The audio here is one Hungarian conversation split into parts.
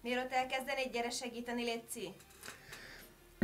Mielőtt elkezdenéd, gyere segíteni, létszi.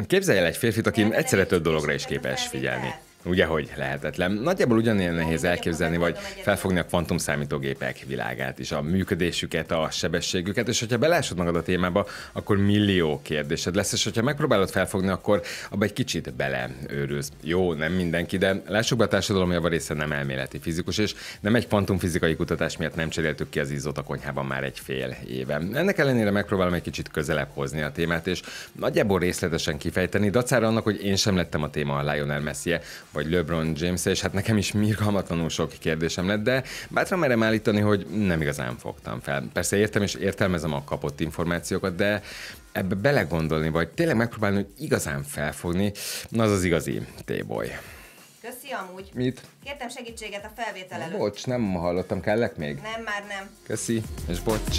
Képzelj el egy férfit, aki egyszerre több dologra is képes figyelni. Ugye, hogy lehetetlen. Nagyjából ugyanilyen nehéz elképzelni, vagy felfogni a kvantum számítógépek világát is, a működésüket, a sebességüket, és hogyha belásod magad a témába, akkor millió kérdésed lesz, és hogyha megpróbálod felfogni, akkor abba egy kicsit beleőrülsz. Jó, nem mindenki, de lássuk be, a társadalom javarésze nem elméleti fizikus, és nem egy kvantumfizikai kutatás miatt nem cseréltük ki az izzót a konyhában már egy fél éve. Ennek ellenére megpróbálom egy kicsit közelebb hozni a témát, és nagyjából részletesen kifejteni, dacára annak, hogy én sem lettem a téma a Lionel Messi vagy LeBron James, és hát nekem is mirgalmatlanul sok kérdésem lett, de bátran merem állítani, hogy nem igazán fogtam fel. Persze értem és értelmezem a kapott információkat, de ebbe belegondolni, vagy tényleg megpróbálni, hogy igazán felfogni, az az igazi téboly. Köszi amúgy. Mit? Kértem segítséget a felvétel előtt. Bocs, nem hallottam, kellek még? Nem, már nem. Köszi, és bocs.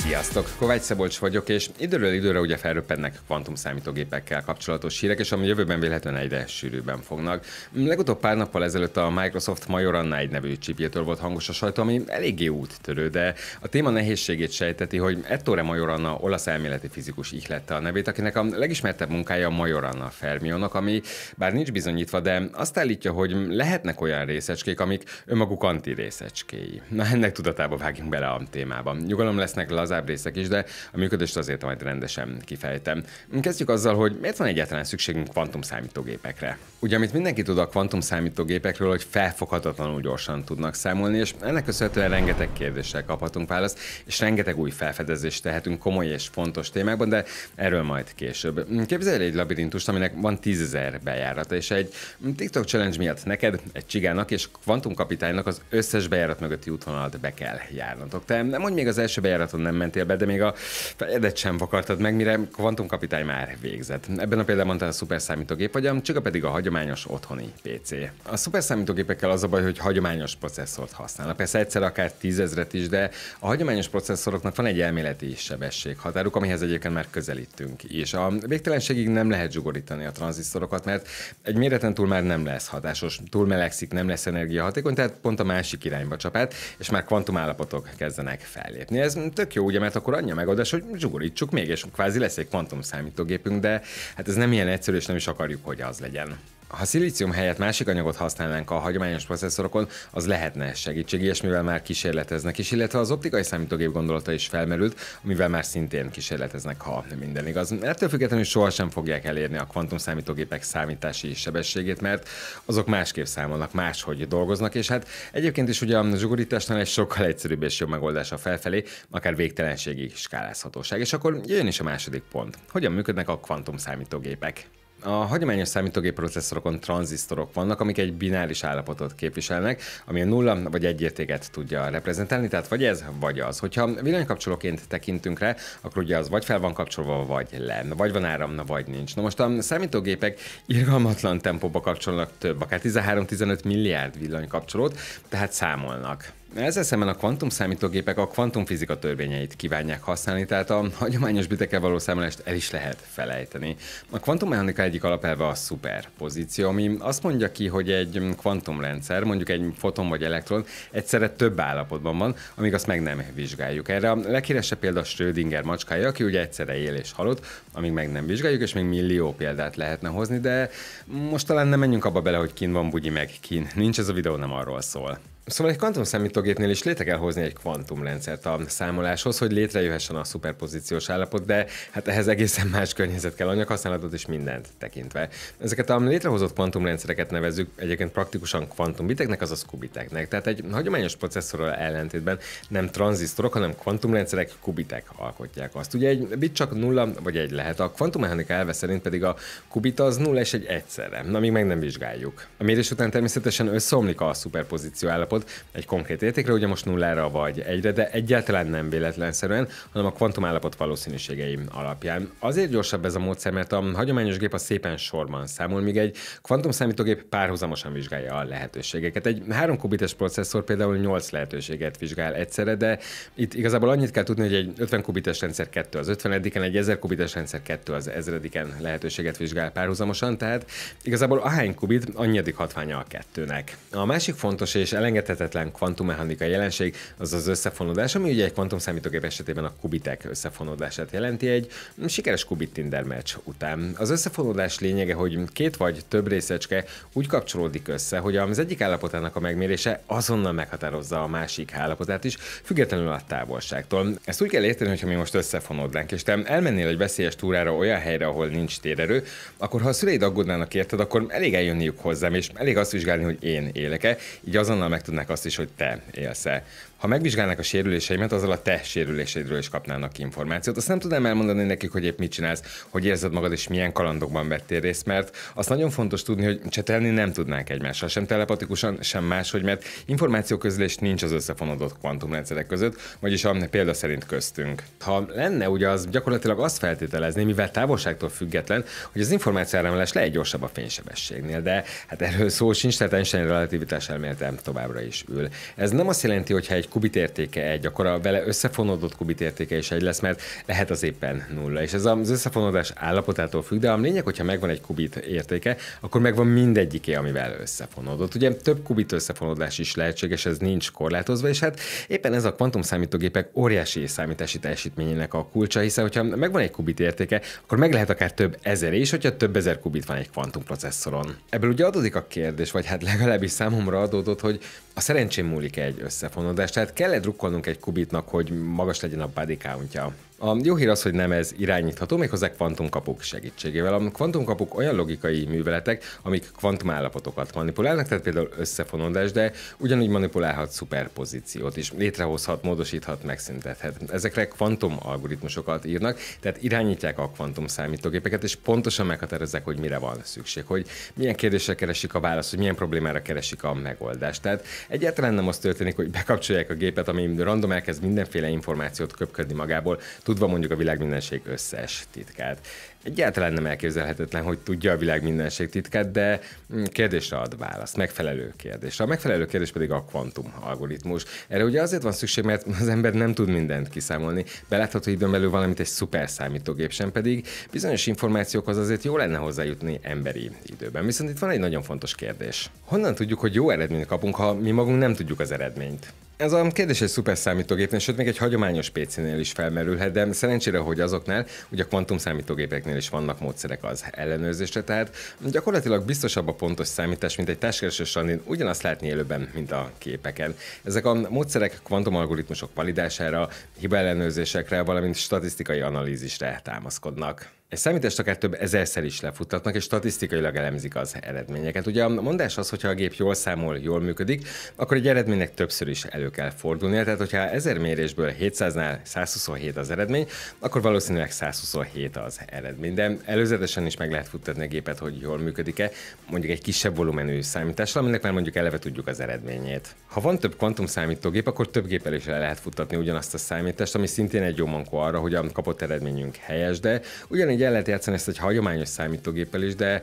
Sziasztok! Kovács Szabolcs vagyok, és időről időre ugye felröppennek kvantumszámítógépekkel kapcsolatos hírek, és ami jövőben véletlenül egyre sűrűbben fognak. Legutóbb pár nappal ezelőtt a Microsoft Majorana egy nevű chipjétől volt hangos a sajtó, ami eléggé úttörő, de a téma nehézségét sejteti, hogy Ettore Majorana olasz elméleti fizikus ihlette a nevét, akinek a legismertebb munkája a Majorana fermionok, ami bár nincs bizonyítva, de azt állítja, hogy lehetnek olyan részecskék, amik önmaguk antirészecskéi. Na, ennek tudatába vágjunk bele a témába. Nyugalom lesznek lazább részek is, de a működést azért majd rendesen kifejtem. Kezdjük azzal, hogy miért van egyáltalán szükségünk kvantumszámítógépekre. Ugye, amit mindenki tud a kvantumszámítógépekről, hogy felfoghatatlanul gyorsan tudnak számolni, és ennek köszönhetően rengeteg kérdéssel kaphatunk választ, és rengeteg új felfedezést tehetünk komoly és fontos témákban, de erről majd később. Képzelj egy labirintust, aminek van 10 000 bejárata, és egy TikTok challenge miatt neked, egy csigának és kvantumkapitánynak az összes bejárat mögötti útvonalat be kell járnatok. Te nem mondj, még az első bejáraton nem mentél be, de még a fejedet sem vakartad meg, mire kvantumkapitány már végzett. Ebben a példában a szuperszámítógép, vagy a csiga pedig a hagyományos otthoni PC. A szuperszámítógépekkel az a baj, hogy hagyományos processzort használnak. Persze egyszer akár 10 000-et is, de a hagyományos processzoroknak van egy elméleti sebességhatáruk, amihez egyébként már közelítünk. És a végtelenségig nem lehet zsugorítani a tranzisztorokat, mert egy méreten túl már nem lesz hatásos, túl melegszik, nem lesz energiahatékony, tehát pont a másik irányba csap át, és már kvantumállapotok kezdenek fellépni. Ez tök jó, ugye, mert akkor annyi a megoldás, hogy zsugorítsuk még, és kvázi lesz egy kvantumszámítógépünk, de hát ez nem ilyen egyszerű, és nem is akarjuk, hogy az legyen. Ha szilícium helyett másik anyagot használnánk a hagyományos processzorokon, az lehetne segítség, ilyesmivel már kísérleteznek is, illetve az optikai számítógép gondolata is felmerült, amivel már szintén kísérleteznek, ha minden igaz. Ettől függetlenül sohasem fogják elérni a kvantumszámítógépek számítási sebességét, mert azok másképp számolnak, máshogy dolgoznak, és hát egyébként is ugye a zsugorításnál egy sokkal egyszerűbb és jobb megoldás a felfelé, akár végtelenségig skálázhatóság. És akkor jöjjön is a második pont. Hogyan működnek a kvantumszámítógépek? A hagyományos számítógép processzorokon tranzisztorok vannak, amik egy bináris állapotot képviselnek, ami a 0 vagy 1 értéket tudja reprezentálni, tehát vagy ez, vagy az. Hogyha villanykapcsolóként tekintünk rá, akkor ugye az vagy fel van kapcsolva, vagy le, vagy van áram, vagy nincs. Na most a számítógépek irgalmatlan tempóba kapcsolnak több, akár 13-15 milliárd villanykapcsolót, tehát számolnak. Ezzel szemben a kvantumszámítógépek a kvantumfizika törvényeit kívánják használni, tehát a hagyományos bitekkel való számolást el is lehet felejteni. A kvantummechanika egyik alapelve a szuperpozíció, ami azt mondja ki, hogy egy kvantumrendszer, mondjuk egy foton vagy elektron egyszerre több állapotban van, amíg azt meg nem vizsgáljuk. Erre a leghíresebb példa Schrödinger macskája, aki ugye egyszerre él és halott, amíg meg nem vizsgáljuk, és még millió példát lehetne hozni, de most talán nem menjünk abba bele, hogy kin van bugyi, meg kin. Nincs, ez a videó nem arról szól. Szóval egy kvantumszámítógépnél is létre kell hozni egy kvantumrendszert a számoláshoz, hogy létrejöhessen a szuperpozíciós állapot, de hát ehhez egészen más környezet kell, anyaghasználatot és mindent tekintve. Ezeket a létrehozott kvantumrendszereket nevezzük egyébként praktikusan kvantumbiteknek, azaz kubiteknek. Tehát egy hagyományos processzorral ellentétben nem tranzisztorok, hanem kvantumrendszerek, kubitek alkotják azt. Ugye egy bit csak 0 vagy 1 lehet, a kvantummechanika elve szerint pedig a kubit az 0 és 1 egyszerre, amíg meg nem vizsgáljuk. A mérés után természetesen összeomlik a szuperpozíció állapot, állapot egy konkrét értékre, ugye most 0-ra vagy 1-re, de egyáltalán nem véletlenszerűen, hanem a kvantumállapot valószínűségei alapján. Azért gyorsabb ez a módszer, mert a hagyományos gép a szépen sorban számol, míg egy kvantumszámítógép párhuzamosan vizsgálja a lehetőségeket. Egy 3 kubites processzor például 8 lehetőséget vizsgál egyszerre, de itt igazából annyit kell tudni, hogy egy 50 kubites rendszer 2 az 50-ediken, egy 1000 kubites rendszer 2 az 1000-ediken lehetőséget vizsgál párhuzamosan, tehát igazából ahány kubit, annyiadik hatványa a 2-nek. A másik fontos és elengedhetetlen kvantummechanikai jelenség az az összefonódás, ami ugye egy kvantumszámítógép esetében a kubitek összefonódását jelenti egy sikeres qubit Tinder match után. Az összefonódás lényege, hogy 2 vagy több részecske úgy kapcsolódik össze, hogy az egyik állapotának a megmérése azonnal meghatározza a másik állapotát is, függetlenül a távolságtól. Ezt úgy kell érteni, hogyha mi most összefonódnánk, és te elmennél egy veszélyes túrára olyan helyre, ahol nincs térerő, akkor ha a szüleid aggódnának érted, akkor elég eljönniük hozzám, és elég azt vizsgálni, hogy én élek-e, így azonnal megtudnák azt is, hogy te élsz-e. Ha megvizsgálnák a sérüléseimet, azzal a te sérüléseidről is kapnának információt. Azt nem tudnám elmondani nekik, hogy épp mit csinálsz, hogy érzed magad és milyen kalandokban vettél részt, mert azt nagyon fontos tudni, hogy csetelni nem tudnánk egymással, sem telepatikusan, sem máshogy, mert információközlés nincs az összefonódott kvantumrendszerek között, vagyis a példa szerint köztünk. Ha lenne, ugye az gyakorlatilag azt feltételezni, mivel távolságtól független, hogy az információáramlás lehet gyorsabb a fénysebességnél, de hát erről szó sincs, tehát Einstein relativitás elmélete továbbra is ül. Ez nem azt jelenti, hogy ha egy kubit értéke 1, akkor a vele összefonódott kubit értéke is 1 lesz, mert lehet az éppen 0. És ez az összefonódás állapotától függ, de a lényeg, hogyha megvan egy kubit értéke, akkor megvan mindegyiké, amivel összefonódott. Ugye több kubit összefonódás is lehetséges, ez nincs korlátozva, és hát éppen ez a kvantumszámítógépek óriási számítási teljesítményének a kulcsa, hiszen hogyha megvan egy kubit értéke, akkor meg lehet akár több ezer is, hogyha több ezer kubit van egy kvantumprocesszoron. Ebből ugye adódik a kérdés, vagy hát legalábbis számomra adódott, hogy a szerencsém múlik egy összefonódás, tehát kell-e drukkolnunk egy kubitnak, hogy magas legyen a body countja? A jó hír az, hogy nem ez irányítható, méghozzá kvantumkapuk segítségével. A kvantumkapuk olyan logikai műveletek, amik kvantumállapotokat manipulálnak, tehát például összefonódás, de ugyanúgy manipulálhat szuperpozíciót is, létrehozhat, módosíthat, megszüntethet. Ezekre kvantum algoritmusokat írnak, tehát irányítják a kvantum számítógépeket, és pontosan meghatározzák, hogy mire van szükség, hogy milyen kérdésre keresik a választ, hogy milyen problémára keresik a megoldást. Tehát egyáltalán nem az történik, hogy bekapcsolják a gépet, ami random elkezd mindenféle információt köpködni magából, tudva mondjuk a világ mindenség összes titkát. Egyáltalán nem elképzelhetetlen, hogy tudja a világ mindenség titkát, de kérdésre ad választ, megfelelő kérdésre. A megfelelő kérdés pedig a kvantum algoritmus. Erre ugye azért van szükség, mert az ember nem tud mindent kiszámolni. Belátható időn belül valamit egy szuper számítógép sem, pedig bizonyos információkhoz azért jó lenne hozzájutni emberi időben. Viszont itt van egy nagyon fontos kérdés. Honnan tudjuk, hogy jó eredményt kapunk, ha mi magunk nem tudjuk az eredményt? Ez a kérdés egy szuper számítógépnél, sőt még egy hagyományos PC-nél is felmerülhet, de szerencsére, hogy azoknál, ugye a kvantum számítógépeknél is vannak módszerek az ellenőrzésre, tehát gyakorlatilag biztosabb a pontos számítás, mint egy társkeresős randin ugyanazt látni élőben, mint a képeken. Ezek a módszerek kvantumalgoritmusok validására, hiba ellenőrzésekre, valamint statisztikai analízisre támaszkodnak. Egy számítást akár több ezerszer is lefuttatnak, és statisztikailag elemzik az eredményeket. Ugye a mondás az, hogyha a gép jól számol, jól működik, akkor egy eredménynek többször is elő kell fordulnia. Tehát, hogyha 1000 mérésből 700-nál 127 az eredmény, akkor valószínűleg 127 az eredmény. De előzetesen is meg lehet futtatni a gépet, hogy jól működik-e, mondjuk egy kisebb volumenű számítással, aminek már mondjuk eleve tudjuk az eredményét. Ha van több kvantum számítógép, akkor több géppel is le lehet futtatni ugyanazt a számítást, ami szintén egy jó mankó arra, hogy a kapott eredményünk helyes, de ugyanígy el lehet játszani ezt egy hagyományos számítógéppel is, de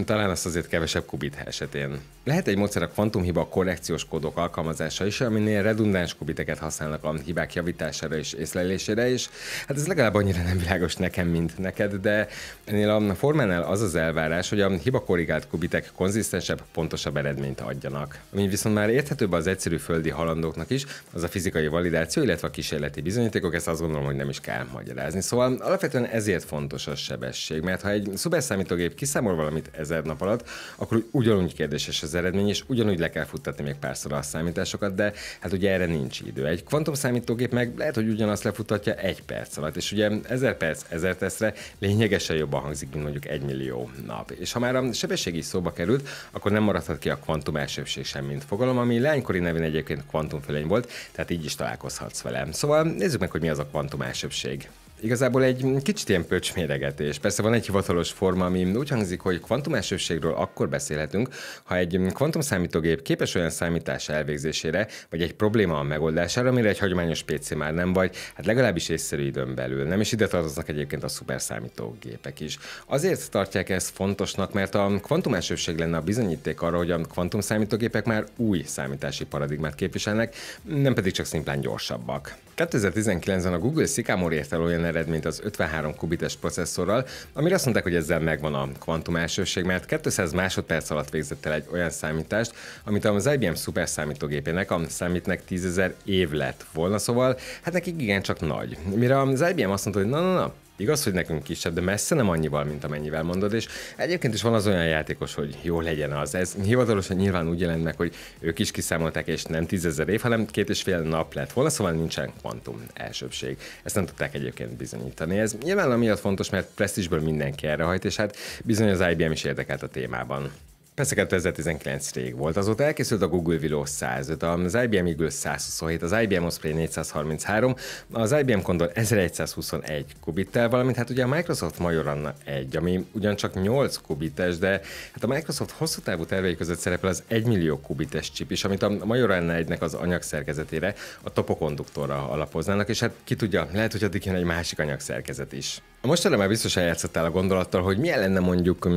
talán azt azért kevesebb kubit esetén. Lehet egy módszer a kvantumhiba korrekciós kódok alkalmazása is, aminél redundáns kubiteket használnak a hibák javítására és észlelésére is. Hát ez legalább annyira nem világos nekem, mint neked, de ennél a formánál az az elvárás, hogy a hibakorrigált kubitek konzisztensebb, pontosabb eredményt adjanak. Ami viszont már érthetőbb az egyszerű földi halandóknak is, az a fizikai validáció, illetve a kísérleti bizonyítékok, ezt azt gondolom, hogy nem is kell magyarázni. Szóval alapvetően ezért fontos a sebesség, mert ha egy szuperszámítógép kiszámol valamit 1000 nap alatt, akkor ugyanúgy kérdéses az eredmény, és ugyanúgy le kell futtatni még párszor a számításokat, de hát ugye erre nincs idő. Egy kvantumszámítógép meg lehet, hogy ugyanazt lefutatja 1 perc alatt, és ugye 1000 perc 1000 tesztre lényegesen jobban hangzik, mint mondjuk 1 millió nap. És ha már a sebesség is szóba került, akkor nem maradhat ki a kvantum elsőbség sem, mint fogalom, ami leánykori nevén egyébként kvantumfölény volt, tehát így is találkozhatsz vele. Szóval nézzük meg, hogy mi az a kvantum elsőbség. Igazából egy kicsit ilyen pöcsméregetés. Persze van egy hivatalos forma, ami úgy hangzik, hogy kvantumelsőségről akkor beszélhetünk, ha egy kvantumszámítógép képes olyan számítás elvégzésére, vagy egy probléma megoldására, amire egy hagyományos PC már nem, vagy hát legalábbis észszerű időn belül. Nem is ide tartoznak egyébként a szuperszámítógépek is. Azért tartják ezt fontosnak, mert a kvantumelsőség lenne a bizonyíték arra, hogy a kvantumszámítógépek már új számítási paradigmát képviselnek, nem pedig csak szimplán gyorsabbak. 2019-ben a Google Sycamore ért el olyan eredményt az 53 kubites processzorral, amire azt mondták, hogy ezzel megvan a kvantumelsőség, mert 200 másodperc alatt végzett el egy olyan számítást, amit az IBM szuperszámítógépének, a számítnek 10.000 év lett volna, szóval hát nekik igencsak nagy. Mire az IBM azt mondta, hogy na, igaz, hogy nekünk kisebb, de messze nem annyival, mint amennyivel mondod, és egyébként is van az olyan játékos, hogy jó legyen az. Ez hivatalosan nyilván úgy jelent meg, hogy ők is kiszámolták, és nem 10.000 év, hanem 2,5 nap lett volna, szóval nincsen kvantum elsőbség. Ezt nem tudták egyébként bizonyítani. Ez nyilván amiatt fontos, mert presztízsből mindenki erre hajt, és hát bizony az IBM is érdekelt a témában. Persze 2019 rég volt, azóta elkészült a Google Willow 105, az IBM Eagle 127, az IBM Osprey 433, az IBM Condor 1121 kubittel, valamint hát ugye a Microsoft Majorana 1, ami ugyancsak 8 kubites, de hát a Microsoft hosszú távú tervei között szerepel az 1 millió kubites chip is, amit a Majorana 1-nek az anyagszerkezetére, a topokonduktorra alapoznának, és hát ki tudja, lehet, hogy addig jön egy másik anyagszerkezet is. Mostanra már biztos eljátszottál a gondolattal, hogy milyen lenne mondjuk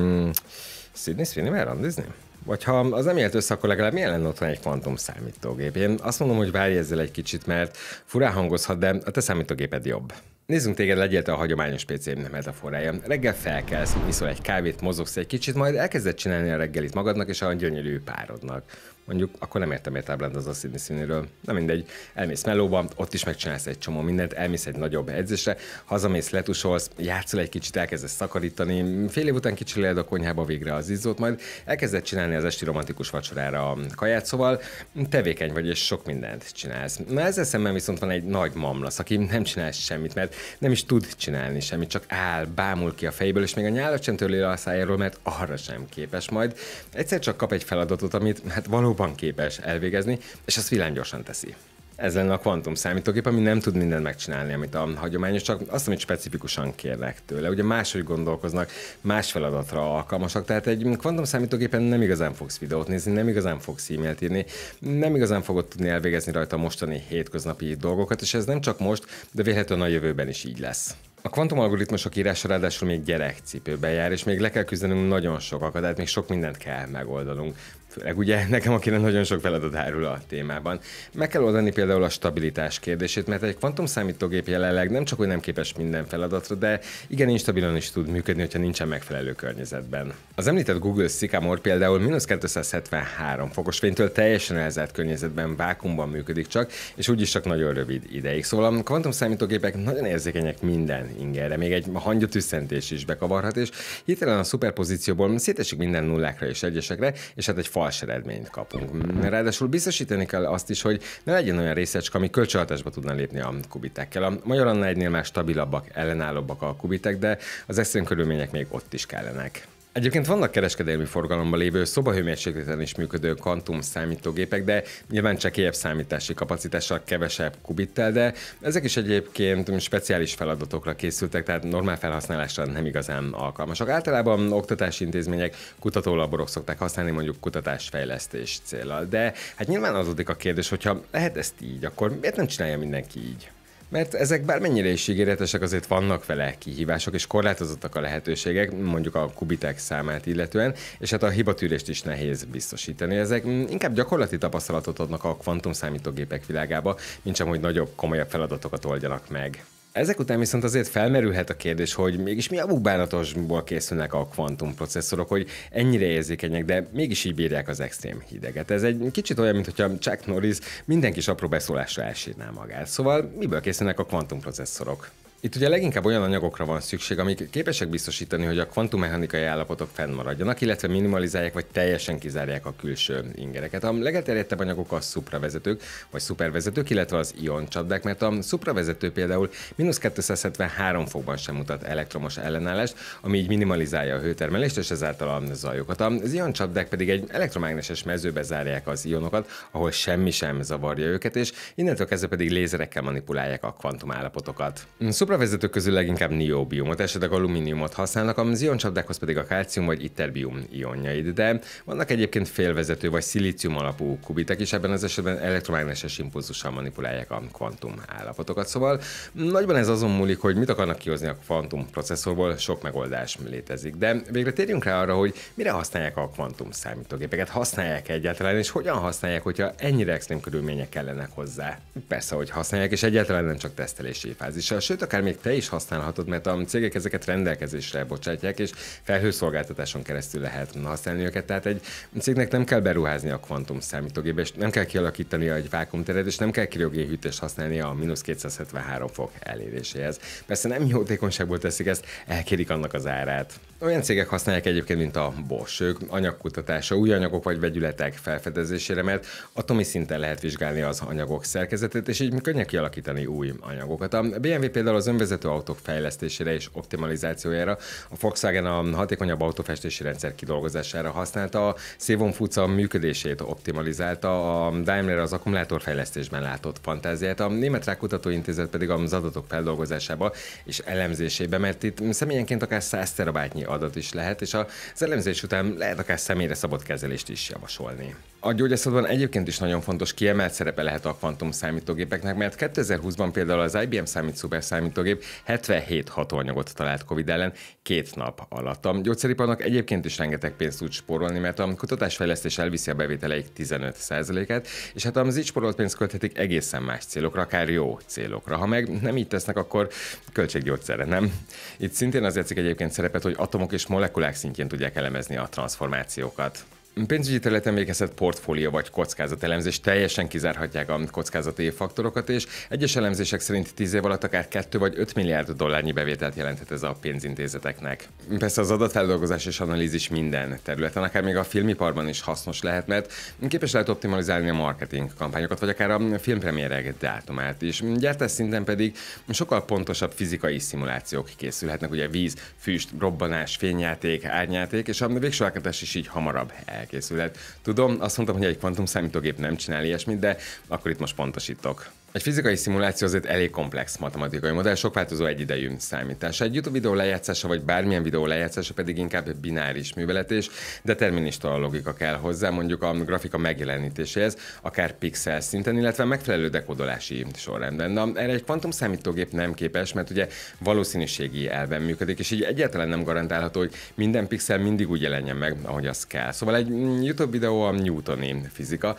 Sydney Sweeney-vel randizni? Vagy ha az nem élt össze, akkor legalább milyen lenne otthon egy kvantum számítógép? Én azt mondom, hogy várj ezzel egy kicsit, mert furán hangozhat, de a te számítógéped jobb. Nézzünk téged, legyél te a hagyományos PC metaforája. Reggel felkelsz, iszol egy kávét, mozogsz egy kicsit, majd elkezded csinálni a reggelit magadnak és a gyönyörű párodnak. Mondjuk akkor nem értem értáblánt az a Sydney Sweeney-ről. Na mindegy, elmész melóba, ott is megcsinálsz egy csomó mindent, elmész egy nagyobb edzésre, hazamész, letusolsz, játszol egy kicsit, elkezdesz szakarítani, fél év után kicsiléled a konyhába végre az izzót, majd elkezded csinálni az esti romantikus vacsorára a kaját, szóval tevékeny vagy és sok mindent csinálsz. Na ezzel szemben viszont van egy nagy mamlasz, aki nem csinál semmit, mert nem is tud csinálni semmit, csak áll, bámul ki a fejéből, és még a nyálat sem törli a szájáról, mert arra sem képes. Majd egyszer csak kap egy feladatot, amit hát valóban képes elvégezni, és azt villámgyorsan teszi. Ez lenne a kvantum számítógép, ami nem tud mindent megcsinálni, amit a hagyományos, csak azt, amit specifikusan kérnek tőle. Ugye máshogy gondolkoznak, más feladatra alkalmasak, tehát egy kvantum számítógépen nem igazán fogsz videót nézni, nem igazán fogsz e-mailt írni, nem igazán fogod tudni elvégezni rajta a mostani hétköznapi dolgokat, és ez nem csak most, de vélhetően a jövőben is így lesz. A kvantumalgoritmusok írása ráadásul még gyerekcipőben jár, és még le kell küzdenünk nagyon sok akadályt, még sok mindent kell megoldanunk. Főleg ugye nekem, akire nagyon sok feladat árul a témában. Meg kell oldani például a stabilitás kérdését, mert egy kvantumszámítógép jelenleg nem csak hogy nem képes minden feladatra, de igen instabilan is tud működni, hogyha nincsen megfelelő környezetben. Az említett Google Sycamore például -273 fokos fénytől teljesen elzárt környezetben, vákuumban működik csak, és úgyis csak nagyon rövid ideig. Szóval a kvantumszámítógépek nagyon érzékenyek minden ingerre, még egy hangyatüsszentés is bekavarhat, és hirtelen a szuperpozícióból szétesik minden nullákra és egyesekre, és hát egy fals eredményt kapunk. Ráadásul biztosítani kell azt is, hogy ne legyen olyan részecske, ami kölcsönhatásba tudna lépni a kubitekkel. A Majorana 1-nél már stabilabbak, ellenállóbbak a kubitek, de az extrém körülmények még ott is kellenek. Egyébként vannak kereskedelmi forgalomban lévő szobahőmérsékleten is működő kvantum számítógépek, de nyilván csekélyebb számítási kapacitással, kevesebb kubittel, de ezek is egyébként speciális feladatokra készültek, tehát normál felhasználásra nem igazán alkalmasak. Általában oktatási intézmények, kutatólaborok szokták használni mondjuk kutatásfejlesztés céllal, de hát nyilván adódik a kérdés, hogyha lehet ezt így, akkor miért nem csinálja mindenki így? Mert ezek bármennyire is ígéretesek, azért vannak vele kihívások, és korlátozottak a lehetőségek, mondjuk a kubitek számát illetően, és hát a hibatűrést is nehéz biztosítani. Ezek inkább gyakorlati tapasztalatot adnak a kvantum számítógépek világába, mint sem, hogy nagyobb, komolyabb feladatokat oldjanak meg. Ezek után viszont azért felmerülhet a kérdés, hogy mégis mi a bukbánatosból készülnek a kvantumprocesszorok, hogy ennyire érzékenyek, de mégis így bírják az extrém hideget. Ez egy kicsit olyan, mintha Chuck Norris minden kis apró beszólásra elsírná magát. Szóval miből készülnek a kvantumprocesszorok? Itt ugye leginkább olyan anyagokra van szükség, amik képesek biztosítani, hogy a kvantummechanikai állapotok fennmaradjanak, illetve minimalizálják vagy teljesen kizárják a külső ingereket. A legelterjedtebb anyagok a szupravezetők vagy szupervezetők, illetve az ioncsapdák, mert a szupravezető például -273 fokban sem mutat elektromos ellenállást, ami így minimalizálja a hőtermelést és ezáltal a zajokat. Az ioncsapdák pedig egy elektromágneses mezőbe zárják az ionokat, ahol semmi sem zavarja őket, és innentől kezdve pedig lézerekkel manipulálják a kvantumállapotokat. csopravezetők közül leginkább nióbiumot, esetleg alumíniumot használnak, az ioncsapdákhoz pedig a kalcium vagy iterbium ionjait, de vannak egyébként félvezető vagy szilícium alapú kubitek is, ebben az esetben elektromágneses impulzussal manipulálják a kvantum állapotokat. Szóval nagyban ez azon múlik, hogy mit akarnak kihozni a kvantum processzorból, sok megoldás létezik. De végre térjünk rá arra, hogy mire használják a kvantum számítógépeket, használják egyáltalán, és hogyan használják, hogyha ennyire extrém körülmények kellenek hozzá. Persze, hogy használják, és egyáltalán nem csak tesztelési fázissal, sőt, akár még te is használhatod, mert a cégek ezeket rendelkezésre bocsátják, és felhőszolgáltatáson keresztül lehet használni őket. Tehát egy cégnek nem kell beruházni a kvantum számítógépbe, és nem kell kialakítani egy vákuumteret, és nem kell kriogénhűtést használni a -273 fok eléréséhez. Persze nem jótékonyságból teszik ezt, elkérik annak az árát. Olyan cégek használják egyébként, mint a Bosch, ők anyagkutatása, új anyagok vagy vegyületek felfedezésére, mert atomi szinten lehet vizsgálni az anyagok szerkezetét, és így könnyen kialakítani új anyagokat. A BMW például az önvezető autók fejlesztésére és optimalizációjára, a Volkswagen a hatékonyabb autófestési rendszer kidolgozására használta, a Sevon Foods a működését optimalizálta, a Daimler az akkumulátorfejlesztésben látott fantáziát, a Német Rákutatóintézet pedig az adatok feldolgozásába és elemzésébe, mert itt személyenként akár 100 terabájtnyi adat is lehet, és az elemzés után lehet akár személyre szabott kezelést is javasolni. A gyógyászatban egyébként is nagyon fontos, kiemelt szerepe lehet a kvantum számítógépeknek, mert 2020-ban például az IBM Summit szuperszámítógép 77 hatóanyagot talált COVID ellen 2 nap alatt. A gyógyszeriparnak egyébként is rengeteg pénzt tud spórolni, mert a kutatásfejlesztés elviszi a bevételeik 15%-át, és hát az így spórolt pénzt költhetik egészen más célokra, akár jó célokra. Ha meg nem így tesznek, akkor költséggyógyszerre, nem? Itt szintén az játszik egyébként szerepet, hogy atomok és molekulák szintjén tudják elemezni a transformációkat. Pénzügyi területen végezett portfólió vagy kockázatelemzés teljesen kizárhatják a kockázati faktorokat, és egyes elemzések szerint 10 év alatt akár 2 vagy 5 milliárd dollárnyi bevételt jelenthet ez a pénzintézeteknek. Persze az adatfeldolgozás és analízis minden területen, akár még a filmiparban is hasznos lehet, mert képes lehet optimalizálni a marketing kampányokat, vagy akár a filmpremierek dátumát is. Gyártás szinten pedig sokkal pontosabb fizikai szimulációk készülhetnek, ugye víz, füst, robbanás, fényjáték, árnyjáték, és a végső alkotás is így hamarabb elkészülhet. Tudom, azt mondtam, hogy egy kvantum számítógép nem csinál ilyesmit, de akkor itt most pontosítok. Egy fizikai szimuláció azért elég komplex matematikai modell, sok változó egyidejű számítása. Egy YouTube videó lejátszása vagy bármilyen videó lejátszása pedig inkább bináris művelet, és determinista logika kell hozzá, mondjuk a grafika megjelenítéséhez, akár pixel szinten, illetve megfelelő dekódolási sorrendben. Na, erre egy kvantum számítógép nem képes, mert ugye valószínűségi elven működik, és így egyáltalán nem garantálható, hogy minden pixel mindig úgy jelenjen meg, ahogy az kell. Szóval egy YouTube videó a newtoni fizika,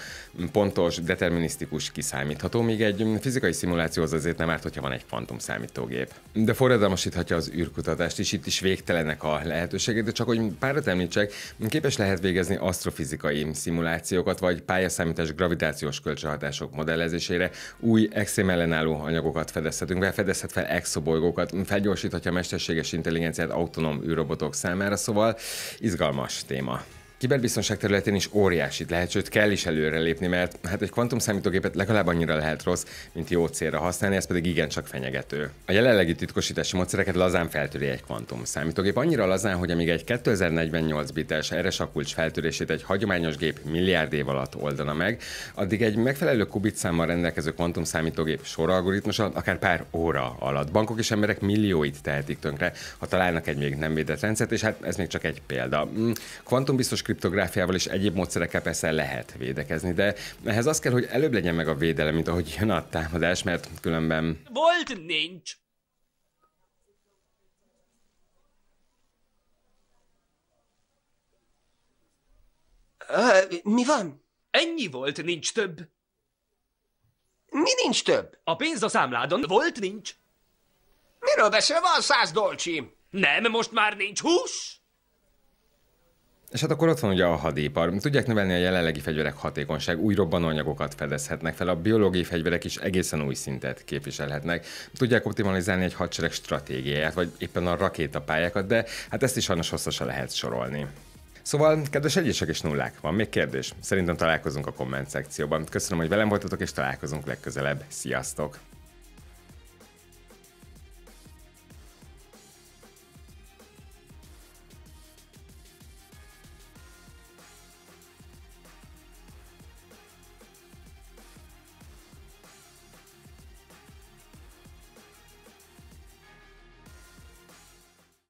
pontos, determinisztikus, kiszámítható, míg egy fizikai szimulációhoz azért nem árt, hogyha van egy kvantum számítógép. De forradalmasíthatja az űrkutatást is, itt is végtelenek a lehetőségek, de csak hogy párat említsek, képes lehet végezni asztrofizikai szimulációkat, vagy pályaszámítás gravitációs kölcsönhatások modellezésére, új extrém ellenálló anyagokat fedezhetünk be, fedezhet fel exobolygókat, felgyorsíthatja a mesterséges intelligenciát autonóm űrrobotok számára, szóval izgalmas téma. Kiberbiztonság területén is óriásit lehet, sőt kell is előrelépni, mert hát egy kvantumszámítógépet legalább annyira lehet rossz, mint jó célra használni, ez pedig igencsak fenyegető. A jelenlegi titkosítási módszereket lazán feltöri egy kvantumszámítógép, annyira lazán, hogy amíg egy 2048 bites RSA kulcs feltörését egy hagyományos gép milliárd év alatt oldana meg, addig egy megfelelő kubitszámmal rendelkező kvantumszámítógép soralgoritmusa akár pár óra alatt. Bankok és emberek millióit tehetik tönkre, ha találnak egy még nem védett rendszert, és hát ez még csak egy példa. Kvantumbiztos kriptográfiával és egyéb módszerekkel persze lehet védekezni, de ehhez az kell, hogy előbb legyen meg a védelem, mint ahogy jön a támadás, mert különben... Volt nincs! Mi van? Ennyi volt, nincs több. Mi nincs több? A pénz a számládon volt, nincs. Miről beszél? Van 100 dolcsim. Nem, most már nincs hús. És hát akkor ott van ugye a hadipar. Tudják növelni a jelenlegi fegyverek hatékonyság, új robbanóanyagokat fedezhetnek fel, a biológiai fegyverek is egészen új szintet képviselhetnek. Tudják optimalizálni egy hadsereg stratégiáját, vagy éppen a rakétapályákat, de hát ezt is sajnos hosszasan lehet sorolni. Szóval, kedves egyesek és nullák, van még kérdés? Szerintem találkozunk a komment szekcióban. Köszönöm, hogy velem voltatok, és találkozunk legközelebb. Sziasztok!